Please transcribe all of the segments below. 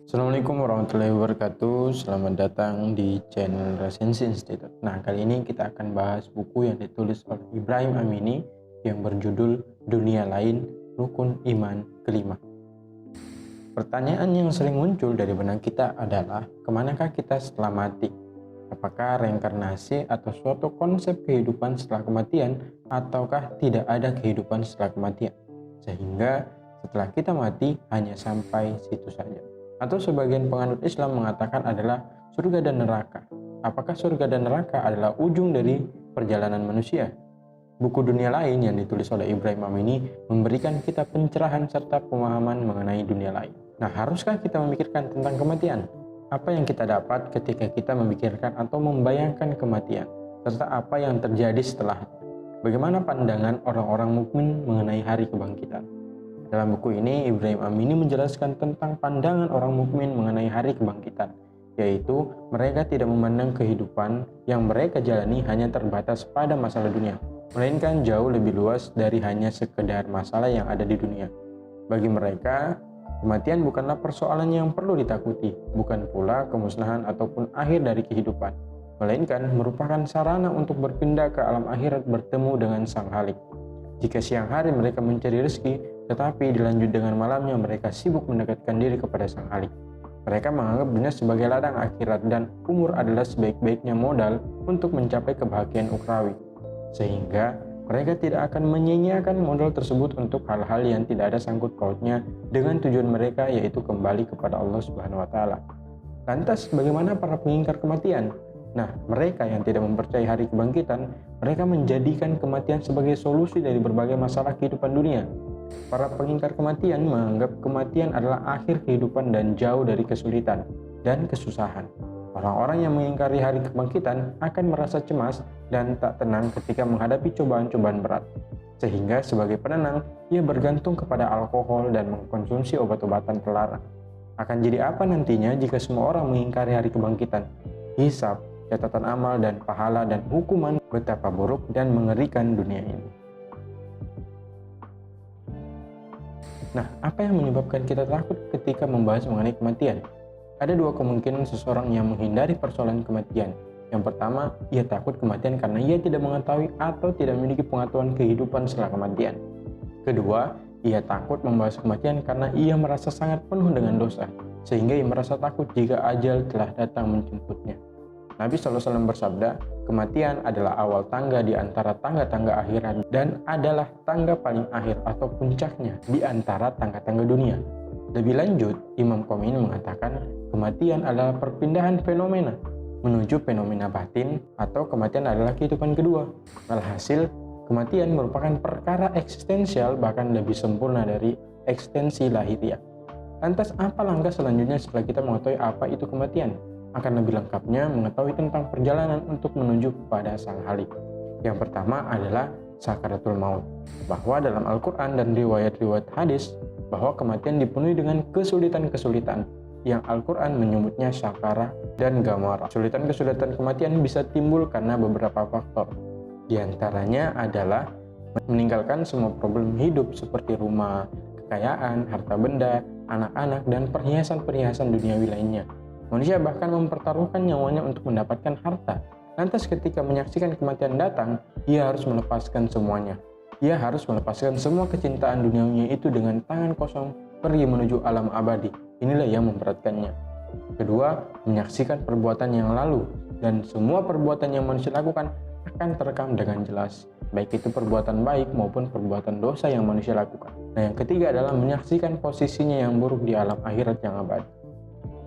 Assalamualaikum warahmatullahi wabarakatuh. Selamat datang di channel Resensi Institute. Nah, kali ini kita akan bahas buku yang ditulis oleh Ibrahim Amini yang berjudul Dunia Lain, Rukun Iman Kelima. Pertanyaan yang sering muncul dari benak kita adalah, kemanakah kita setelah mati? Apakah reinkarnasi atau suatu konsep kehidupan setelah kematian, ataukah tidak ada kehidupan setelah kematian? Sehingga setelah kita mati hanya sampai situ saja. Atau sebagian penganut Islam mengatakan adalah surga dan neraka. Apakah surga dan neraka adalah ujung dari perjalanan manusia? Buku Dunia Lain yang ditulis oleh Ibrahim Amini memberikan kita pencerahan serta pemahaman mengenai dunia lain. Nah, haruskah kita memikirkan tentang kematian? Apa yang kita dapat ketika kita memikirkan atau membayangkan kematian? Serta apa yang terjadi setelahnya? Bagaimana pandangan orang-orang mukmin mengenai hari kebangkitan? Dalam buku ini, Ibrahim Amini menjelaskan tentang pandangan orang mukmin mengenai hari kebangkitan, yaitu mereka tidak memandang kehidupan yang mereka jalani hanya terbatas pada masalah dunia, melainkan jauh lebih luas dari hanya sekedar masalah yang ada di dunia. Bagi mereka, kematian bukanlah persoalan yang perlu ditakuti, bukan pula kemusnahan ataupun akhir dari kehidupan, melainkan merupakan sarana untuk berpindah ke alam akhirat bertemu dengan Sang Khalik. Jika siang hari mereka mencari rezeki, tetapi dilanjut dengan malamnya mereka sibuk mendekatkan diri kepada Sang Khalik. Mereka menganggap dunia sebagai ladang akhirat dan umur adalah sebaik-baiknya modal untuk mencapai kebahagiaan ukhrawi. Sehingga mereka tidak akan menyia-nyiakan modal tersebut untuk hal-hal yang tidak ada sangkut pautnya dengan tujuan mereka, yaitu kembali kepada Allah Subhanahu wa taala. Lantas bagaimana para pengingkar kematian? Nah, mereka yang tidak mempercayai hari kebangkitan, mereka menjadikan kematian sebagai solusi dari berbagai masalah kehidupan dunia. Para pengingkar kematian menganggap kematian adalah akhir kehidupan dan jauh dari kesulitan dan kesusahan. Orang-orang yang mengingkari hari kebangkitan akan merasa cemas dan tak tenang ketika menghadapi cobaan-cobaan berat. Sehingga sebagai penenang, ia bergantung kepada alkohol dan mengkonsumsi obat-obatan terlarang. Akan jadi apa nantinya jika semua orang mengingkari hari kebangkitan? Hisab, catatan amal dan pahala dan hukuman, betapa buruk dan mengerikan dunia ini. Nah, apa yang menyebabkan kita takut ketika membahas mengenai kematian? Ada dua kemungkinan seseorang yang menghindari persoalan kematian. Yang pertama, ia takut kematian karena ia tidak mengetahui atau tidak memiliki pengetahuan kehidupan setelah kematian. Kedua, ia takut membahas kematian karena ia merasa sangat penuh dengan dosa, sehingga ia merasa takut jika ajal telah datang menjemputnya. Nabi SAW bersabda, kematian adalah awal tangga di antara tangga-tangga akhirat dan adalah tangga paling akhir atau puncaknya di antara tangga-tangga dunia. Lebih lanjut, Imam Khomeini mengatakan kematian adalah perpindahan fenomena menuju fenomena batin atau kematian adalah kehidupan kedua. Alhasil, kematian merupakan perkara eksistensial bahkan lebih sempurna dari ekstensi lahiriah. Lantas apa langkah selanjutnya setelah kita mengetahui apa itu kematian? Akan lebih lengkapnya mengetahui tentang perjalanan untuk menuju kepada Sang Khalik. Yang pertama adalah sakaratul maut, bahwa dalam Al-Quran dan riwayat-riwayat hadis bahwa kematian dipenuhi dengan kesulitan-kesulitan yang Al-Quran menyebutnya syakara dan gamara. Kesulitan-kesulitan kematian bisa timbul karena beberapa faktor. Di antaranya adalah meninggalkan semua problem hidup seperti rumah, kekayaan, harta benda, anak-anak, dan perhiasan-perhiasan duniawi lainnya. Manusia bahkan mempertaruhkan nyawanya untuk mendapatkan harta. Lantas ketika menyaksikan kematian datang, ia harus melepaskan semuanya. Ia harus melepaskan semua kecintaan duniawinya itu dengan tangan kosong pergi menuju alam abadi. Inilah yang memberatkannya. Kedua, menyaksikan perbuatan yang lalu dan semua perbuatan yang manusia lakukan akan terekam dengan jelas, baik itu perbuatan baik maupun perbuatan dosa yang manusia lakukan. Nah, yang ketiga adalah menyaksikan posisinya yang buruk di alam akhirat yang abadi.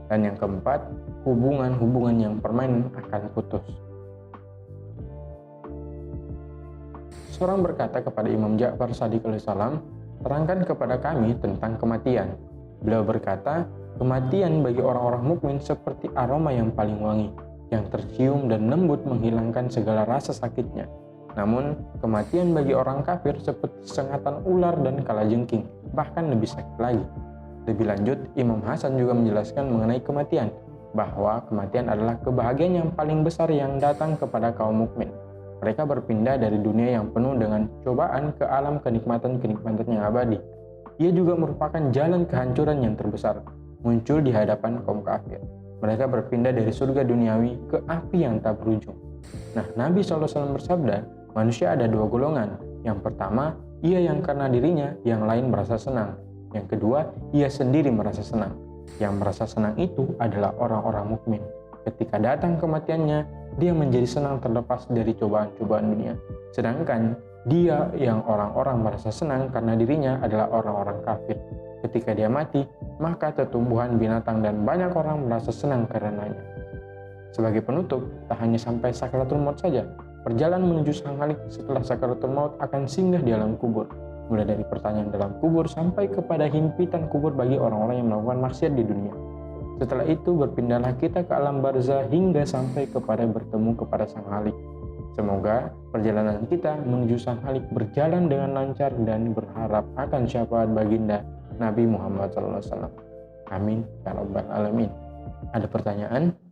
Dan yang keempat, hubungan-hubungan yang permanen akan putus. Seorang berkata kepada Imam Ja'far Shadiq alaihissalam, terangkan kepada kami tentang kematian. Beliau berkata, kematian bagi orang-orang mukmin seperti aroma yang paling wangi, yang tercium dan lembut menghilangkan segala rasa sakitnya. Namun, kematian bagi orang kafir seperti sengatan ular dan kalajengking, bahkan lebih sakit lagi. Lebih lanjut, Imam Hasan juga menjelaskan mengenai kematian, bahwa kematian adalah kebahagiaan yang paling besar yang datang kepada kaum mukmin. Mereka berpindah dari dunia yang penuh dengan cobaan ke alam kenikmatan-kenikmatan yang abadi. Ia juga merupakan jalan kehancuran yang terbesar, muncul di hadapan kaum kafir. Mereka berpindah dari surga duniawi ke api yang tak berujung. Nah, Nabi SAW bersabda, manusia ada dua golongan. Yang pertama, ia yang karena dirinya yang lain merasa senang. Yang kedua, ia sendiri merasa senang. Yang merasa senang itu adalah orang-orang mukmin. Ketika datang kematiannya, dia menjadi senang terlepas dari cobaan-cobaan dunia. Sedangkan dia yang orang-orang merasa senang karena dirinya adalah orang-orang kafir. Ketika dia mati, maka tumbuhan, binatang, dan banyak orang merasa senang karenanya. Sebagai penutup, tak hanya sampai sakaratul maut saja, perjalanan menuju sang Khalik setelah sakaratul maut akan singgah di alam kubur. Mulai dari pertanyaan dalam kubur sampai kepada himpitan kubur bagi orang-orang yang melakukan maksiat di dunia. Setelah itu berpindahlah kita ke alam barzah hingga sampai kepada bertemu kepada sang Khalik. Semoga perjalanan kita menuju sang Khalik berjalan dengan lancar dan berharap akan syafaat baginda Nabi Muhammad SAW. Amin ya rabbal alamin. Ada pertanyaan?